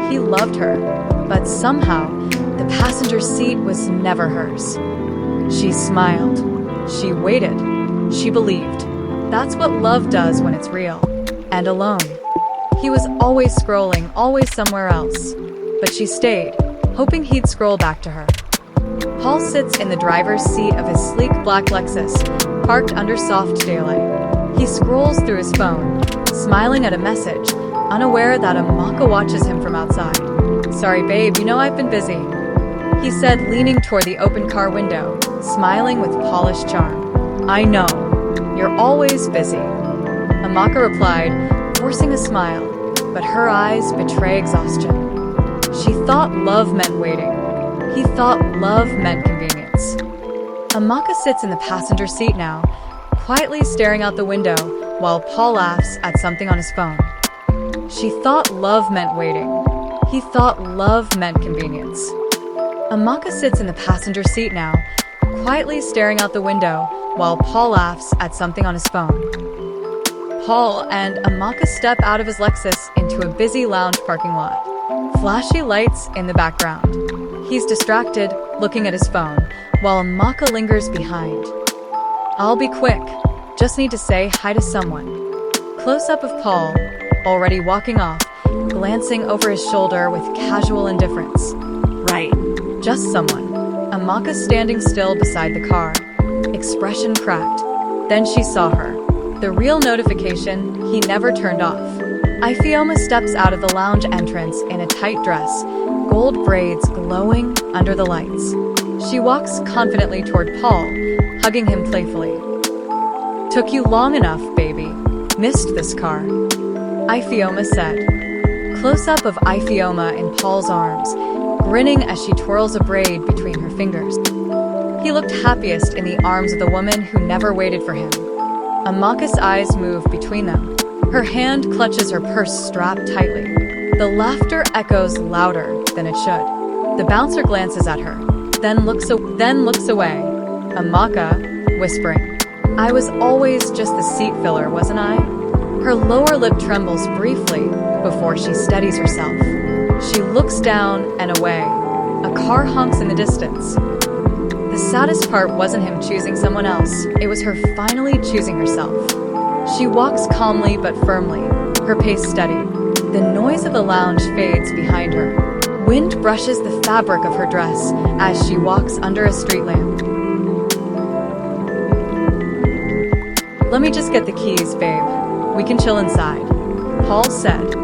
he loved her, but somehow the passenger seat was never hers. She smiled. She waited. She believed. That's what love does when it's real. And alone. He was always scrolling, always somewhere else. But she stayed, hoping he'd scroll back to her. Paul sits in the driver's seat of his sleek black Lexus, parked under soft daylight. He scrolls through his phone, smiling at a message, unaware that Amaka watches him from outside. "Sorry, babe, you know I've been busy," he said, leaning toward the open car window, smiling with polished charm. "I know. You're always busy," Amaka replied, forcing a smile, but her eyes betray exhaustion. She thought love meant waiting. He thought love meant convenience. Amaka sits in the passenger seat now, quietly staring out the window while Paul laughs at something on his phone. She thought love meant waiting. He thought love meant convenience. Amaka sits in the passenger seat now, quietly staring out the window while Paul laughs at something on his phone. Paul and Amaka step out of his Lexus into a busy lounge parking lot. Flashy lights in the background. He's distracted, looking at his phone, while Amaka lingers behind. "I'll be quick. Just need to say hi to someone." Close-up of Paul, already walking off, glancing over his shoulder with casual indifference. "Right. Just someone." Amaka standing still beside the car, expression cracked. Then she saw her. The real notification he never turned off. Ifeoma steps out of the lounge entrance in a tight dress, gold braids glowing under the lights. She walks confidently toward Paul, hugging him playfully. "Took you long enough, baby. Missed this car," Ifeoma said. Close-up of Ifeoma in Paul's arms, grinning as she twirls a braid between her fingers. He looked happiest in the arms of the woman who never waited for him. Amaka's eyes move between them. Her hand clutches her purse strapped tightly. The laughter echoes louder than it should. The bouncer glances at her, then looks away. Amaka, whispering, "I was always just the seat filler, wasn't I?" Her lower lip trembles briefly before she steadies herself. She looks down and away. A car honks in the distance. The saddest part wasn't him choosing someone else, it was her finally choosing herself. She walks calmly but firmly, her pace steady. The noise of the lounge fades behind her. Wind brushes the fabric of her dress as she walks under a street lamp. "Let me just get the keys, babe. We can chill inside," Paul said.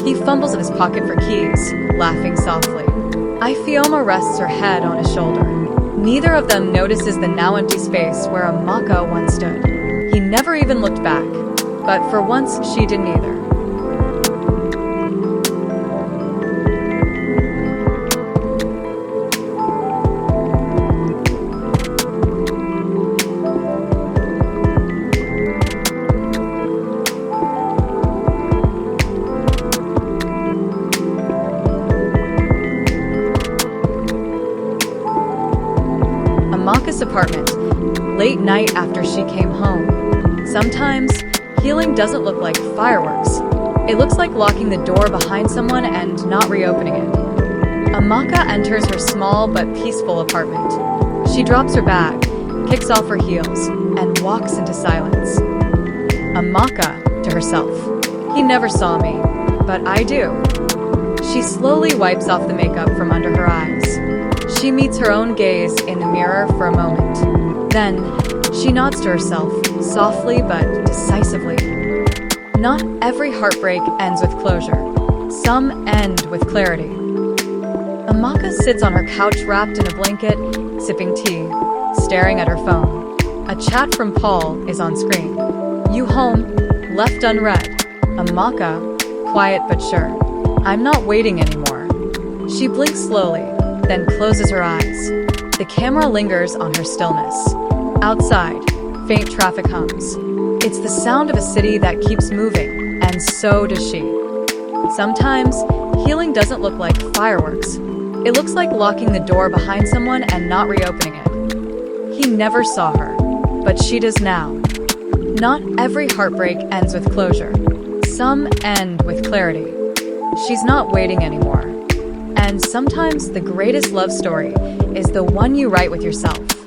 He fumbles in his pocket for keys, laughing softly. Ifeoma rests her head on his shoulder. Neither of them notices the now empty space where Amaka once stood. He never even looked back, but for once she didn't either. Amaka's apartment, late night after she came home. Sometimes, healing doesn't look like fireworks. It looks like locking the door behind someone and not reopening it. Amaka enters her small but peaceful apartment. She drops her bag, kicks off her heels, and walks into silence. Amaka, to herself, "He never saw me, but I do." She slowly wipes off the makeup from under her eyes. She meets her own gaze in the mirror for a moment. Then, she nods to herself, softly but decisively. Not every heartbreak ends with closure. Some end with clarity. Amaka sits on her couch wrapped in a blanket, sipping tea, staring at her phone. A chat from Paul is on screen. "You home? Left unread." Amaka, quiet but sure. "I'm not waiting anymore." She blinks slowly, then closes her eyes. The camera lingers on her stillness. Outside, faint traffic hums. It's the sound of a city that keeps moving, and so does she. Sometimes, healing doesn't look like fireworks. It looks like locking the door behind someone and not reopening it. He never saw her, but she does now. Not every heartbreak ends with closure. Some end with clarity. She's not waiting anymore. And sometimes the greatest love story is the one you write with yourself.